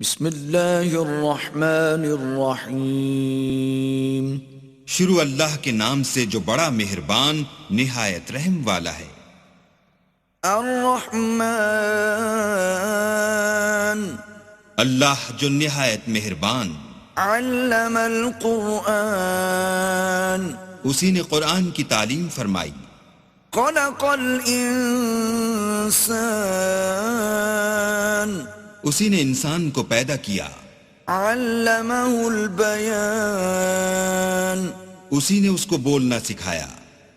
بسم اللہ الرحمن الرحیم۔ شروع اللہ کے نام سے جو بڑا مہربان نہایت رحم والا ہے۔ الرحمن، اللہ جو نہایت مہربان، علم القرآن، اسی نے قرآن کی تعلیم فرمائی۔ خلق الانسان، اسی نے انسان کو پیدا کیا۔ علمہ البیان، اسی نے اس کو بولنا سکھایا۔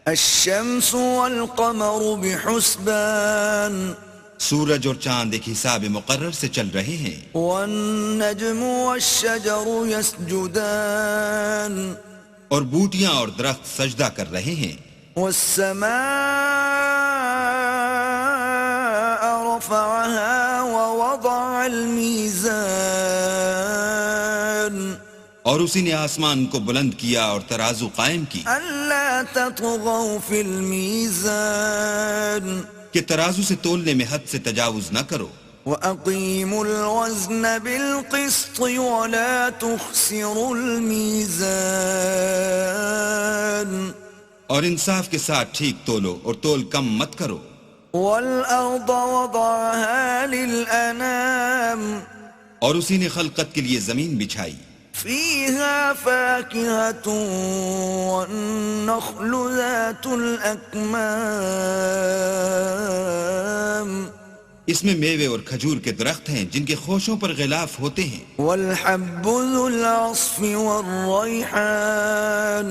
الشمس والقمر بحسبان، سورج اور چاند ایک حساب مقرر سے چل رہے ہیں۔ والنجم والشجر يسجدان، اور بوٹیاں اور درخت سجدہ کر رہے ہیں۔ والسماء رفعها ووضع الميزان، اور اسی نے آسمان کو بلند کیا اور ترازو قائم کی ألا تطغوا في الميزان، کہ ترازو سے تولنے میں حد سے تجاوز نہ کرو۔ وأقيموا الوزن بالقسط ولا تخسروا الميزان، اور انصاف کے ساتھ ٹھیک تولو اور تول کم مت کرو۔ والأرض وضعها للأنام، اور اسی نے خلقت کے لیے زمین بچھائی۔ فيها فاكهة والنخل ذات الأكمام، اس میں میوے اور کھجور کے درخت ہیں جن کے خوشوں پر غلاف ہوتے ہیں۔ والحب ذو العصف والريحان،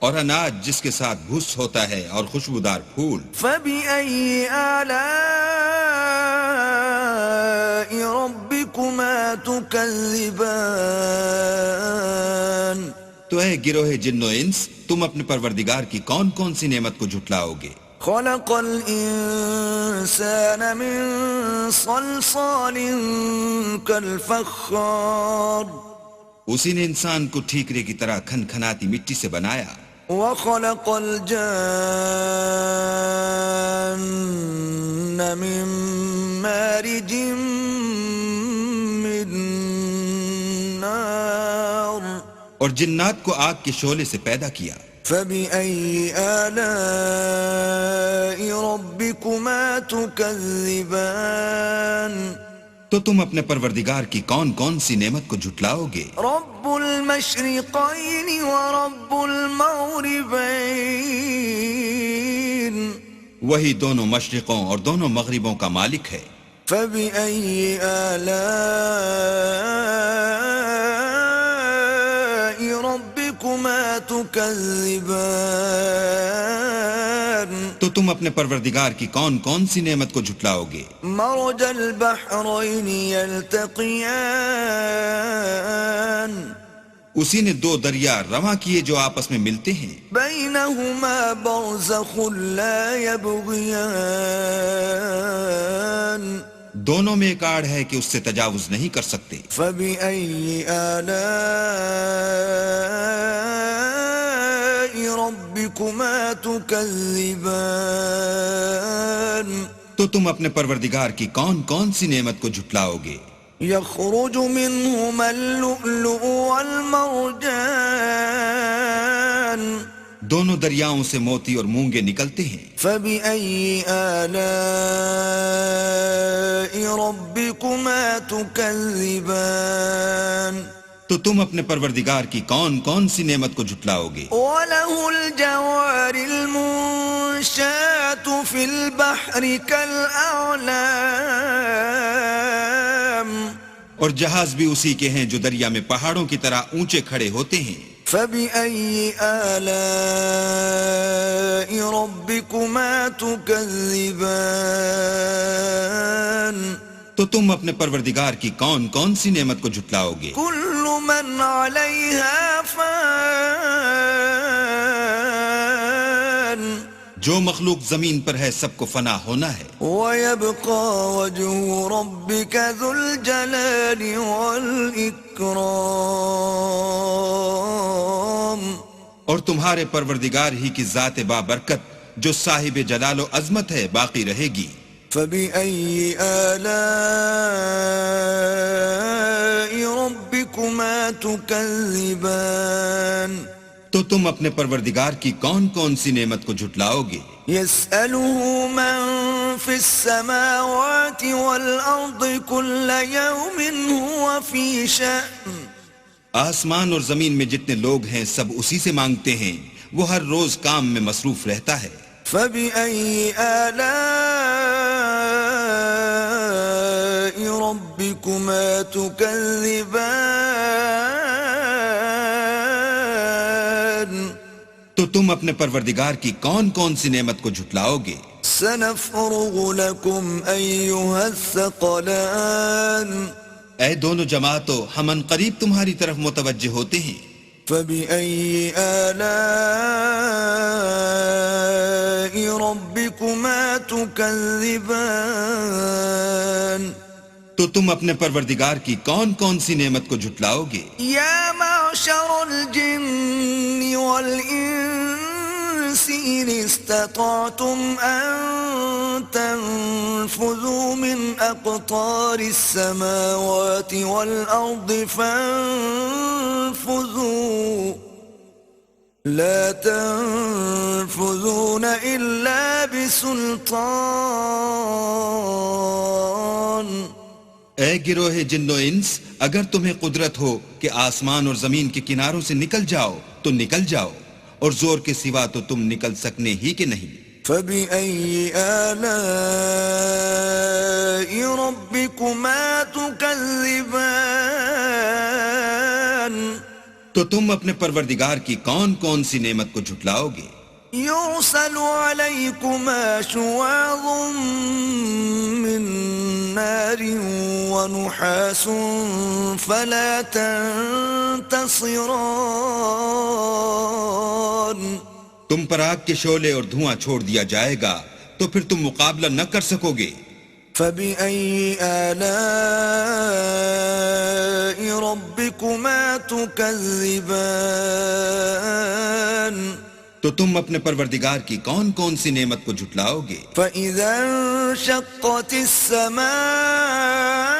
اور اناج جس کے ساتھ بھس ہوتا ہے اور خوشبودار پھول۔ فبأي آلاء ربكما تكذبان، تو اے گروہ جن و انس، تم اپنے پروردگار کی کون کون سی نعمت کو جھٹلاؤ گے؟ خلق الإنسان من صلصال كالفخار، اسی نے انسان کو ٹھیکرے کی طرح کھن کھناتی مٹی سے بنایا۔ وخلق الجان من مارج من نار، اور جنات کو آگ کے شعلے سے پیدا کیا۔ فبأي آلاء ربكما تكذبان، تو تم اپنے پروردگار کی کون کون سی نعمت کو جھٹلاؤ گے؟ رب المشرقين ورب المغربين، وہی دونوں مشرقوں اور دونوں مغربوں کا مالک ہے۔ فبأي آلاء ربكما تكذبان، تو تم اپنے پروردگار کی کون کون سی نعمت کو جھٹلاؤ گے؟ مرج البحرين يلتقيان، اسی نے دو دریا رواں کیے جو آپس میں ملتے ہیں۔ بينهما برزخ لا يبغيان، دونوں میں ایک آڑ ہے کہ اس سے تجاوز نہیں کر سکتے۔ فبأي آلاء ربكما تكذبان، تو تم اپنے پروردگار کی کون کون سی نعمت کو جھٹلاؤ گے؟ يخرج منهما اللؤلؤ والمرجان، دونوں دریاؤں سے موتی اور مونگے نکلتے ہیں۔ فبأي آلاء ربكما تكذبان، تو تم اپنے پروردگار کی کون کون سی نعمت کو جھٹلاؤ گے؟ وله الجوار المنشآت في البحر كالأعلام، اور جہاز بھی اسی کے ہیں جو دریا میں پہاڑوں کی طرح اونچے کھڑے ہوتے ہیں۔ فبأي آلاء ربكما تكذبان، تو تم اپنے پروردگار کی کون کون سی نعمت کو جھٹلاؤ گے؟ كل من عليها فان، جو مخلوق زمین پر ہے سب کو فنا ہونا ہے۔ ويبقى وجه ربك ذو الجلال والإكرام، اور تمہارے پروردگار ہی کی ذات بابرکت جو صاحب جلال و عظمت ہے باقی رہے گی۔ فبأي آلاء ربكما تكذبان تو تم اپنے پروردگار کی کون کون سی نعمت کو جھٹلاؤ گے؟ يسأله من في السماوات والأرض كل يوم هو في شأن آسمان اور زمین میں جتنے لوگ ہیں سب اسی سے مانگتے ہیں، وہ ہر روز کام میں مصروف رہتا ہے۔ فبأي آلاء ربكما تكذبان تو تم اپنے پروردگار کی کون کون سی نعمت کو جھٹلاؤ گے؟ سنفرغ لكم أيها الثقلان اے دونوں جماعتوں، ہم ان قریب تمہاری طرف متوجہ ہوتے ہیں۔ فبأي آلاء ربكما تكذبان تو تم اپنے پروردگار کی کون کون سی نعمت کو جھٹلاؤ گے؟ يا معشر الجن والإنس إن استطعتم أن تنفذوا من أقطار السماوات والأرض فانفذوا لا تنفذون إلا بسلطان اے گروہ جن و انس، اگر تمہیں قدرت ہو کہ آسمان اور زمین کے کناروں سے نکل جاؤ تو نکل جاؤ، اور زور کے سوا تو تم نکل سکنے ہی کہ نہیں۔ فبأي آلاء ربكما تكذبان تو تم اپنے پروردگار کی کون کون سی نعمت کو جھٹلاؤ گے؟ يرسل عليكما شواظ من نار ونحاس فلا تنتصران تم پر آگ کے شعلے اور دھواں چھوڑ دیا جائے گا تو پھر تم مقابلہ نہ کر سکو گے۔ فبأي آلاء ربكما تكذبان تو تم اپنے پروردگار کی کون کون سی نعمت کو جھٹلاؤ گے؟ فإذا انشقت السماء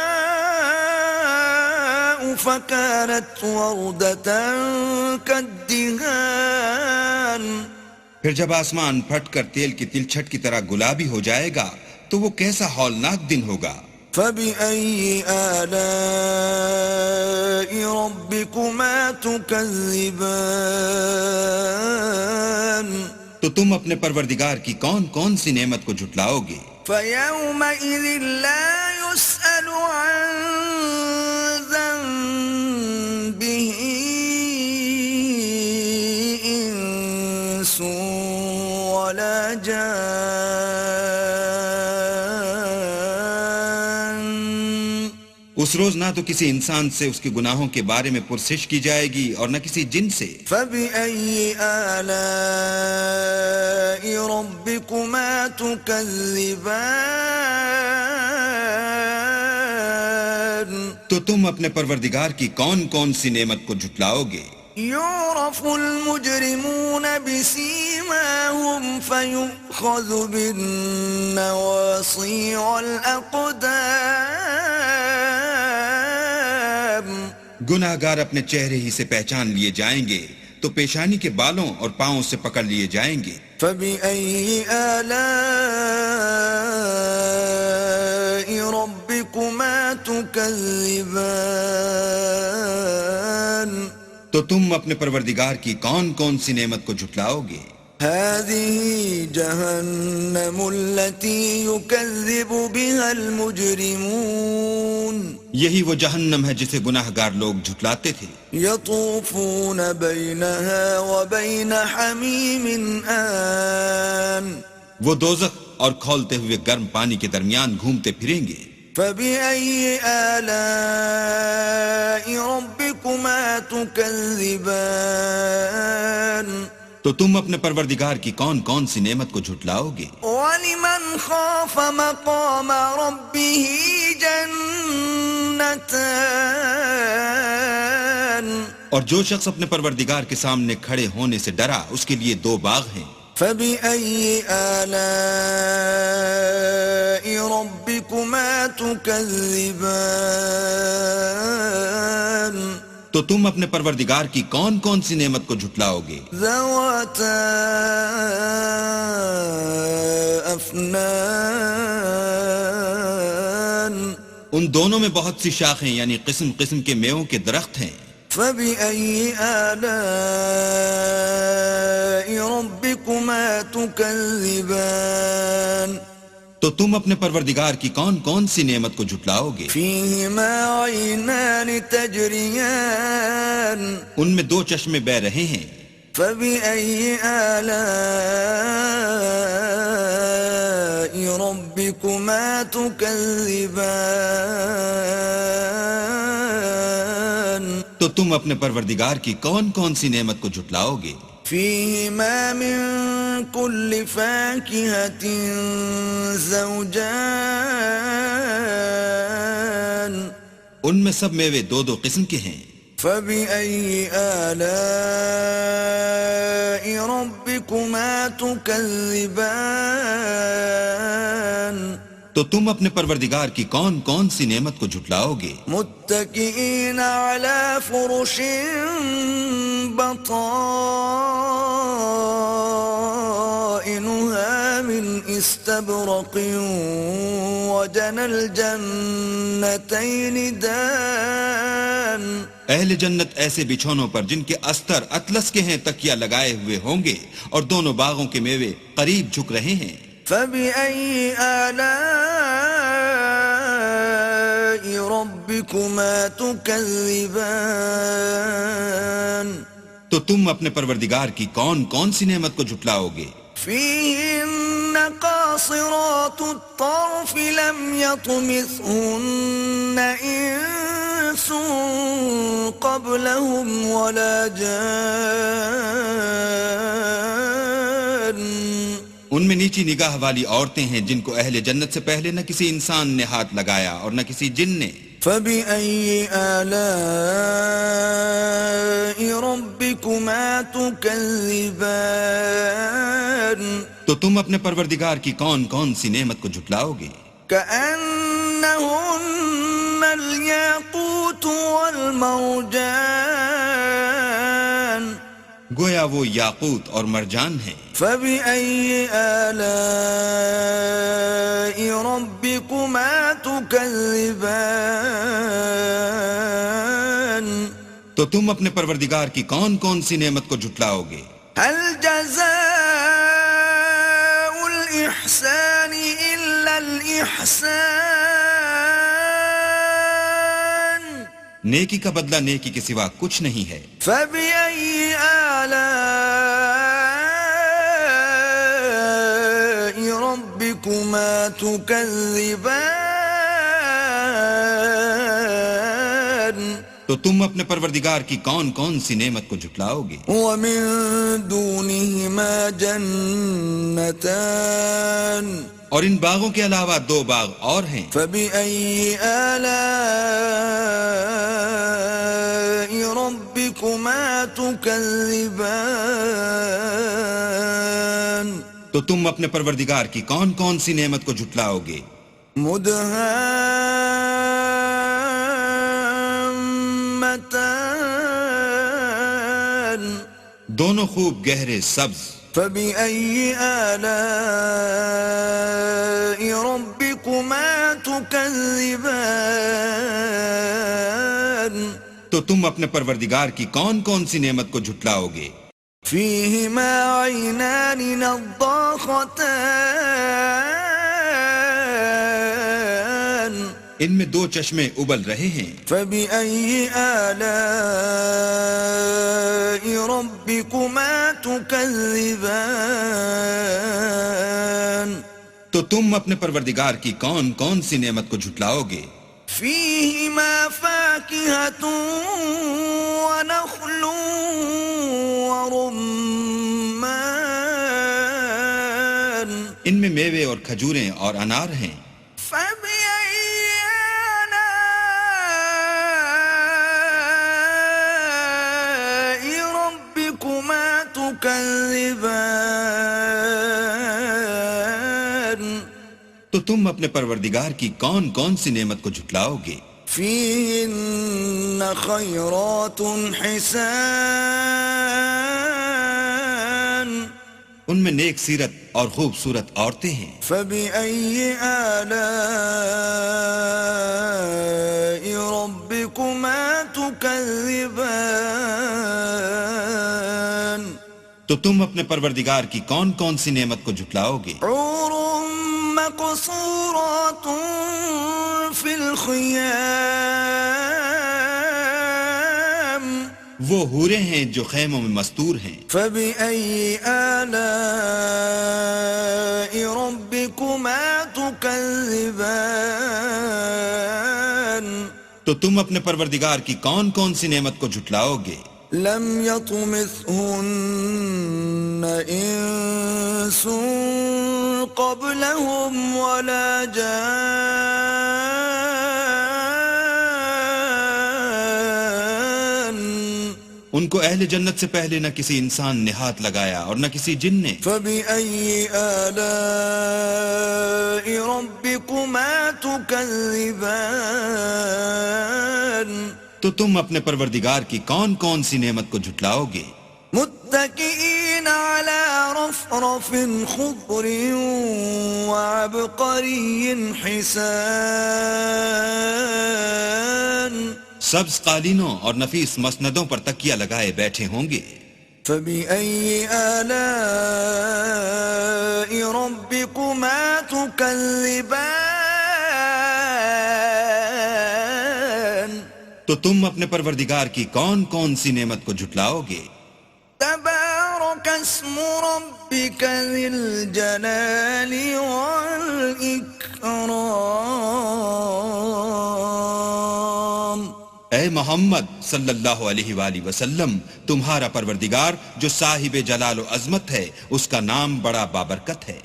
فكانت وردة كالدهان پھر جب آسمان پھٹ کر تیل کی تلچھٹ کی طرح گلابی ہو جائے گا تو وہ کیسا ہولناک دن ہوگا۔ فبأي آلاء ربكما تكذبان تو تم اپنے پروردگار کی کون کون سی نعمت کو جھٹلاؤ گے؟ فيومئذ لا يسأل عن ذنبه إنس ولا جان اس روز نہ تو کسی انسان سے اس کے گناہوں کے بارے میں پرسش کی جائے گی اور نہ کسی جن سے۔ فبأي آلاء ربكما تكذبان تو تم اپنے پروردگار کی کون کون سی نعمت کو جھٹلاؤ گے؟ يعرف المجرمون بسيماهم فيؤخذ بالنواصي والأقدام گناہ گار اپنے چہرے ہی سے پہچان لیے جائیں گے تو پیشانی کے بالوں اور پاؤں سے پکڑ لیے جائیں گے۔ فبأي آلاء ربكما تكذبان تو تم اپنے پروردگار کی کون کون سی نعمت کو جھٹلاؤ گے؟ هذه جهنم التي يكذب بها المجرمون یہی وہ جہنم ہے جسے گناہ گار لوگ جھٹلاتے تھے۔ يطوفون بينها وبين حميم آن وہ دوزخ اور کھولتے ہوئے گرم پانی کے درمیان گھومتے پھریں گے۔ فبأي آلاء ربكما تكذبان تو تم اپنے پروردگار کی کون کون سی نعمت کو جھٹلاؤ گے؟ ولمن خاف مقام ربه جنتان اور جو شخص اپنے پروردگار کے سامنے کھڑے ہونے سے ڈرا اس کے لیے دو باغ ہیں۔ فبأي آلاء ربكما تكذبان تو تم اپنے پروردگار کی کون کون سی نعمت کو جھٹلاؤ گے؟ ذواتا افنان ان دونوں میں بہت سی شاخیں یعنی قسم قسم کے میووں کے درخت ہیں. فبأي آلاء ربكما تكذبان تو تم اپنے پروردگار کی کون کون سی نعمت کو جھٹلاؤ گے؟ فيهما عينان تجريان ان میں دو چشمے بہہ رہے ہیں. فبأي آلاء ربكما تكذبان تو تم اپنے پروردگار کی کون کون سی نعمت کو جھٹلاؤ گے؟ فيهما من كل فاكهة زوجان ان میں سب میوے دو دو قسم کے ہیں. فبأي آلاء ربكما تكذبان تو تم اپنے پروردگار کی کون کون سی نعمت کو جھٹلاؤ گے؟ متكئين على فرش بطائنها من استبرق وجنى الجنتين دان اہل جنت ایسے بچھونوں پر جن کے استر اطلس کے ہیں تکیہ لگائے ہوئے ہوں گے اور دونوں باغوں کے میوے قریب جھک رہے ہیں. فبأي آلاء ربكما تكذبان تو تم اپنے پروردگار کی کون کون سی نعمت کو جھٹلاؤ گے؟ فيهن قاصرات الطرف لم يطمثهن إنس قبلهم ولا جان ان میں نیچی نگاہ والی عورتیں ہیں جن کو اہل جنت سے پہلے نہ کسی انسان نے ہاتھ لگایا اور نہ کسی جن نے. فبأي آلاء ربكما تكذبان تو تم اپنے پروردگار کی کون کون سی نعمت کو جھٹلاؤ گے؟ كأنهن الياقوت والمرجان گویا وہ یاقوت اور مرجان ہیں. فبأي آلاء ربكما تكذبان تو تم اپنے پروردگار کی کون کون سی نعمت کو جھٹلاؤ گے؟ هل جزاء الإحسان إلا الإحسان نیکی کا بدلہ نیکی کے سوا کچھ نہیں ہے. فبأي آلاء ربكما تكذبان تو تم اپنے پروردگار کی کون کون سی نعمت کو جھٹلاؤ گے؟ ومن دونهما جنتان اور ان باغوں کے علاوہ دو باغ اور ہیں. فبأي آلاء ربكما تكذبان تو تم اپنے پروردگار کی کون کون سی نعمت کو جھٹلاؤ گے؟ مدهامتان دونوں خوب گہرے سبز. فبأي آلاء ربكما تكذبان تو تم اپنے پروردگار کی کون کون سی نعمت کو جھٹلاؤ گے؟ فيهما عينان نضاختان ان میں دو چشمے ابل رہے ہیں. فبأي آلاء ربكما تكذبان تو تم اپنے پروردگار کی کون کون سی نعمت کو جھٹلاؤ گے؟ فيهما فاكهة ونخل ورمان ان میں میوے اور کھجوریں اور انار ہیں. فبأي آلاء ربكما تكذبان تو تم اپنے پروردگار کی کون کون سی نعمت کو جھٹلاؤ گے؟ فيهن خيرات حسان ان میں نیک سیرت اور خوبصورت عورتیں ہیں. فبأي آلاء ربكما تكذبان تو تم اپنے پروردگار کی کون کون سی نعمت کو جھٹلاؤ گے؟ حور مقصورات في الخيام وہ حوریں ہیں جو خیموں میں مستور ہیں. فبأي آلاء ربكما تكذبان تو تم اپنے پروردگار کی کون کون سی نعمت کو جھٹلاؤ گے؟ لم يطمثهن انس قبلهم ولا جان ان کو اہل جنت سے پہلے نہ کسی انسان نے ہاتھ لگایا اور نہ کسی جن نے. فبأي آلاء ربكما تكذبان تو تم اپنے پروردگار کی کون کون سی نعمت کو جھٹلاؤ گے؟ متكئين على رفرف خضر وعبقري حسان سبز قالینوں اور نفیس مسندوں پر تکیہ لگائے بیٹھے ہوں گے. فبأي آلاء ربكما تكذبان تو تم اپنے پروردگار کی کون کون سی نعمت کو جھٹلاؤ گے؟ تبارك اسم ربك ذي الجلال والإكرام. اے محمد صلی اللہ علیہ وآلہ وسلم، تمہارا پروردگار جو صاحب جلال و عظمت ہے، اس کا نام بڑا بابرکت ہے.